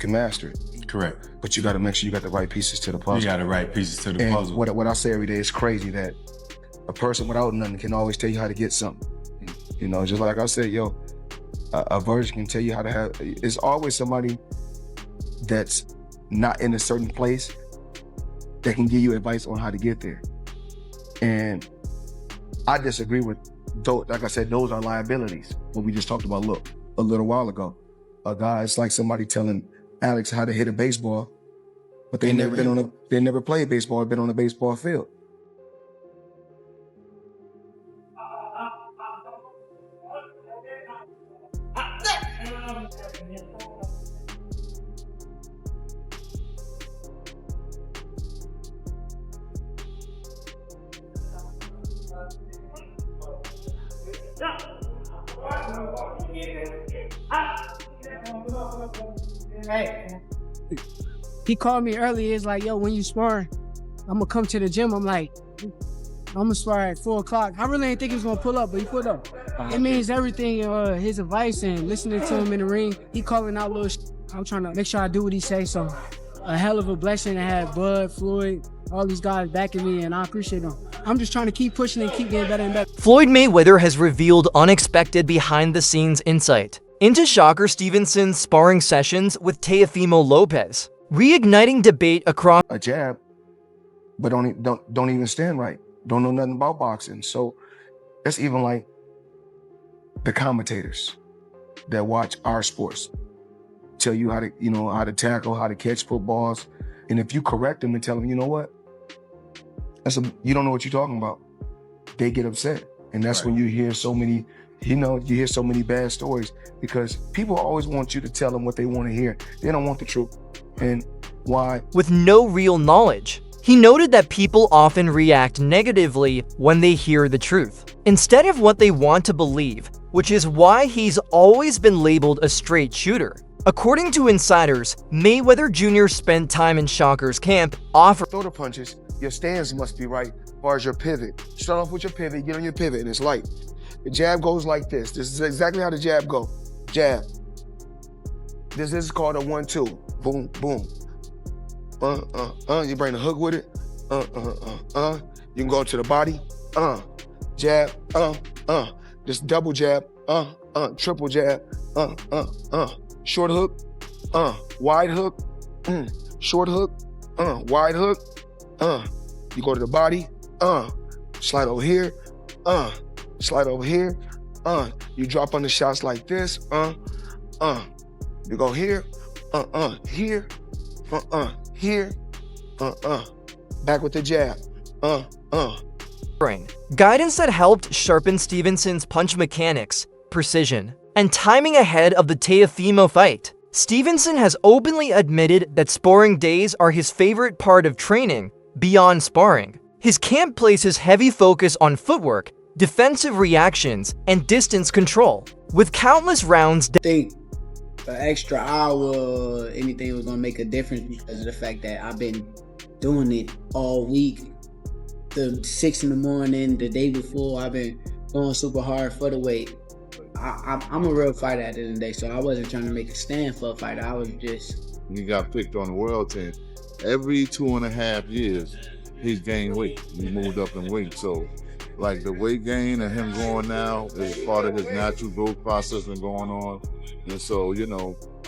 can master it. Correct. But you got to make sure you got the right pieces to the puzzle. You got the right pieces to the and puzzle. What I say every day is crazy that a person without nothing can always tell you how to get something. You know, just like I said, yo, a virgin can tell you how to have, it's always somebody that's not in a certain place that can give you advice on how to get there. And I disagree with those. Like I said, those are liabilities. What we just talked about a little while ago. A guy, it's like somebody telling Alex how to hit a baseball, but they never played baseball or been on a baseball field. Hey, he called me earlier. He's like, yo, when you spar, I'm gonna come to the gym. I'm like, I'm gonna spar at 4 o'clock. I really didn't think he was gonna pull up, but he pulled up. It means everything, his advice and listening to him in the ring. He calling out little shit. I'm trying to make sure I do what he say. So a hell of a blessing to have Bud, Floyd, all these guys backing me, and I appreciate them. I'm just trying to keep pushing and keep getting better and better. Floyd Mayweather has revealed unexpected behind-the-scenes insight into Shakur Stevenson's sparring sessions with Teofimo Lopez, reigniting debate across a jab, but don't even stand right. Don't know nothing about boxing. So that's even like the commentators that watch our sports tell you how to, how to tackle, how to catch footballs. And if you correct them and tell them, you know what, you don't know what you're talking about, they get upset. And that's when you hear so many, you hear so many bad stories, because people always want you to tell them what they want to hear. They don't want the truth. And why? With no real knowledge. He noted that people often react negatively when they hear the truth, instead of what they want to believe, which is why he's always been labeled a straight shooter. According to insiders, Mayweather Jr. spent time in Shakur's camp, throw the punches. Your stance must be right as far as your pivot. Start off with your pivot, get on your pivot, and it's light. The jab goes like this. This is exactly how the jab go. Jab. This is called a 1-2. Boom, boom. You bring the hook with it. You can go to the body. Jab. Just double jab. Triple jab. Short hook. Wide hook. Short hook. Wide hook. You go to the body. Slide over here. Slide over here. You drop on the shots like this. You go here. Here. Here. Back with the jab. Guidance that helped sharpen Stevenson's punch mechanics, precision, and timing ahead of the Teofimo fight. Stevenson has openly admitted that sparring days are his favorite part of training beyond sparring. His camp places heavy focus on footwork, defensive reactions, and distance control, with countless rounds. I think an extra hour, anything was gonna make a difference because of the fact that I've been doing it all week. The 6 in the morning, the day before, I've been going super hard for the weight. I'm a real fighter at the end of the day, so I wasn't trying to make a stand for a fight. I was just... He got picked on the world team. Every 2.5 years, he's gained weight. He moved up in weight. So, like, the weight gain and him going now is part of his natural growth process and going on. And so,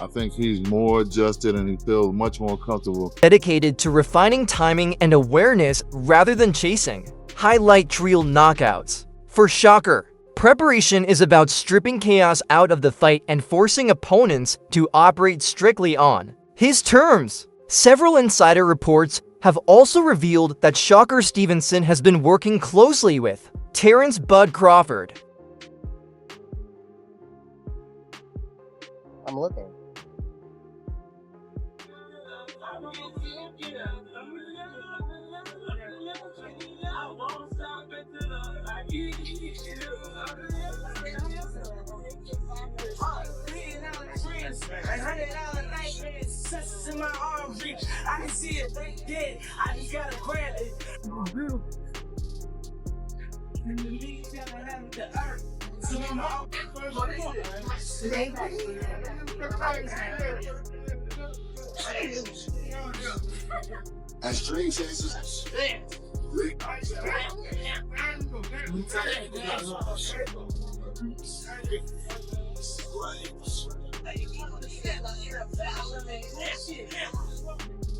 I think he's more adjusted and he feels much more comfortable. Dedicated to refining timing and awareness rather than chasing. Highlight reel knockouts. For Shakur, preparation is about stripping chaos out of the fight and forcing opponents to operate strictly on his terms. Several insider reports have also revealed that Shakur Stevenson has been working closely with Terrence "Bud" Crawford. I'm looking. In my arm reach, I can see it, they dead. I just gotta grab it. And the leaves gotta have the earth. So I'm out. As dream chasers.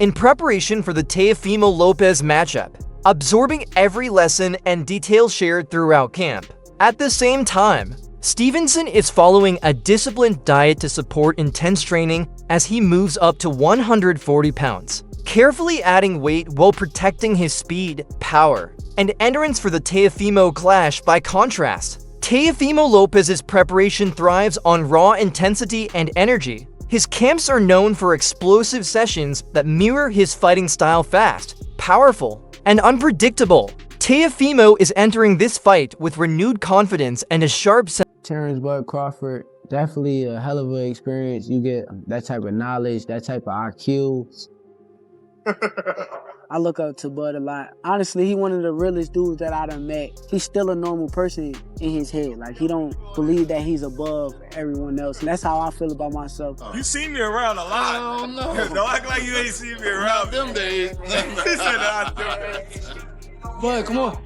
In preparation for the Teofimo Lopez matchup, absorbing every lesson and details shared throughout camp. At the same time, Stevenson is following a disciplined diet to support intense training as he moves up to 140 pounds, carefully adding weight while protecting his speed, power, and endurance for the Teofimo clash. By contrast, Teofimo Lopez's preparation thrives on raw intensity and energy. His camps are known for explosive sessions that mirror his fighting style: fast, powerful, and unpredictable. Teofimo is entering this fight with renewed confidence and a sharp sense. Terrence Bud Crawford, definitely a hell of an experience. You get that type of knowledge, that type of IQ. I look up to Bud a lot. Honestly, he one of the realest dudes that I done met. He's still a normal person in his head. Like, he don't believe that he's above everyone else. And that's how I feel about myself. You see me around a lot. I don't know. Don't act like you ain't seen me around. Them days. He said not them days. Bud, come on.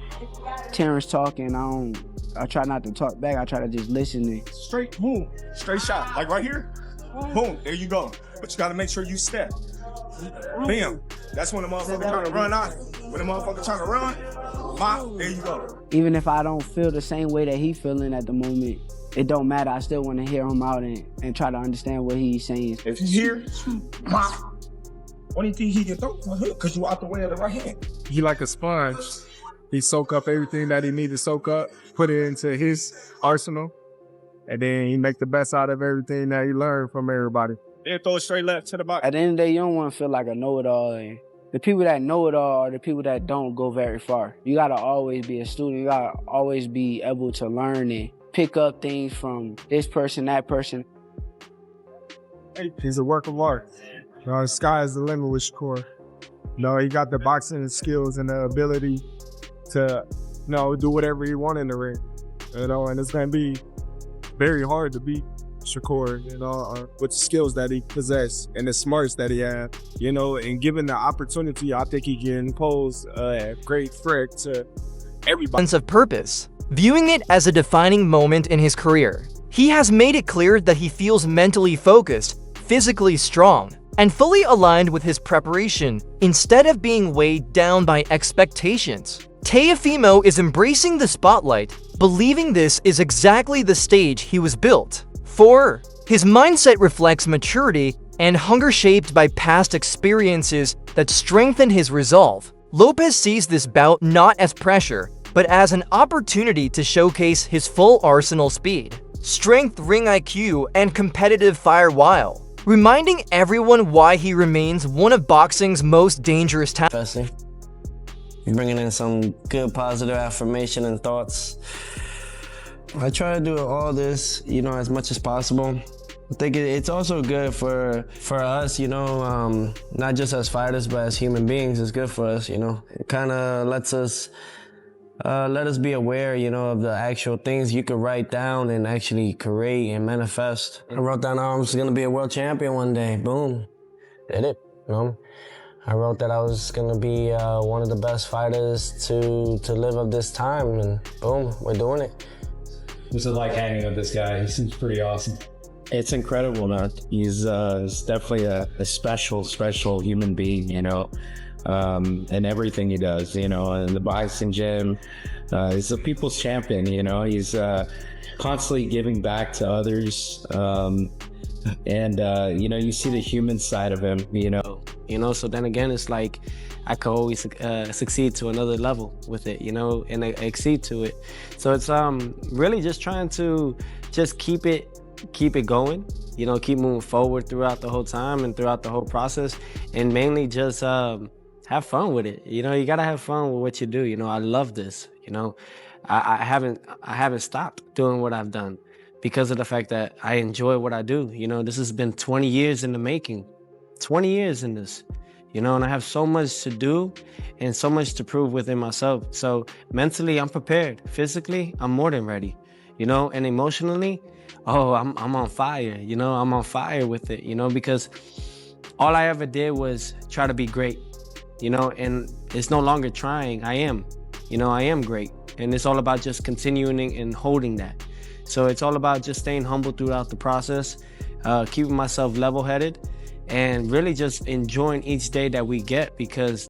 Terrence talking, I try not to talk back. I try to just listen and Straight, boom, straight shot. Like right here, boom, there you go. But you gotta make sure you step. Bam. That's when the motherfucker trying to run out. When the motherfucker trying to run, there you go. even if I don't feel the same way that he feeling at the moment, it don't matter. I still want to hear him out and try to understand what he's saying. If he's here, only thing he can throw because you out the way of the right hand. He like a sponge. He soak up everything that he need to soak up, put it into his arsenal, and then he make the best out of everything that he learned from everybody. Then throw it straight left to the bottom. At the end of the day, you don't want to feel like a know-it-all. And the people that know it all are the people that don't go very far. You got to always be a student. You got to always be able to learn and pick up things from this person, that person. He's a work of art. You know, the sky is the limit with Shakur. You know, he got the boxing skills and the ability to, you know, do whatever he wants in the ring. You know, and it's going to be very hard to beat Shakur, you know, with the skills that he possesses and the smarts that he has, you know, and given the opportunity, I think he can pose a great threat to everybody. Sense of purpose, viewing it as a defining moment in his career. He has made it clear that he feels mentally focused, physically strong, and fully aligned with his preparation instead of being weighed down by expectations. Teofimo is embracing the spotlight, believing this is exactly the stage he was built for. His mindset reflects maturity and hunger shaped by past experiences that strengthened his resolve. Lopez sees this bout not as pressure, but as an opportunity to showcase his full arsenal: speed, strength, ring IQ, and competitive fire, while reminding everyone why he remains one of boxing's most dangerous talents. You're bringing in some good positive affirmation and thoughts. I try to do all this, you know, as much as possible. I think it's also good for us, you know, not just as fighters, but as human beings. It's good for us, you know. It kind of lets us, let us be aware, you know, of the actual things you could write down and actually create and manifest. I wrote down I was gonna be a world champion one day. Boom, did it, you know. I wrote that I was gonna be one of the best fighters to live of this time, and boom, we're doing it. What's it like hanging with this guy? He seems pretty awesome. It's incredible, man. He's definitely a special human being, you know, and everything he does, you know, in the boxing gym. He's a people's champion, you know. He's constantly giving back to others, and you know, you see the human side of him, you know. So then again, it's like I could always succeed to another level with it, you know, and exceed to it. So it's really just trying to just keep it going, you know, keep moving forward throughout the whole time and throughout the whole process, and mainly just have fun with it. You know, you gotta have fun with what you do. You know, I love this. You know, I haven't stopped doing what I've done because of the fact that I enjoy what I do. You know, this has been 20 years in the making. 20 years in this, you know, and I have so much to do and so much to prove within myself. So mentally, I'm prepared. Physically, I'm more than ready, you know, and emotionally, I'm on fire, you know, I'm on fire with it, you know, because all I ever did was try to be great. you know, and it's no longer trying. I am, you know, I am great. And it's all about just continuing and holding that. So it's all about just staying humble throughout the process, keeping myself level-headed, and really just enjoying each day that we get, because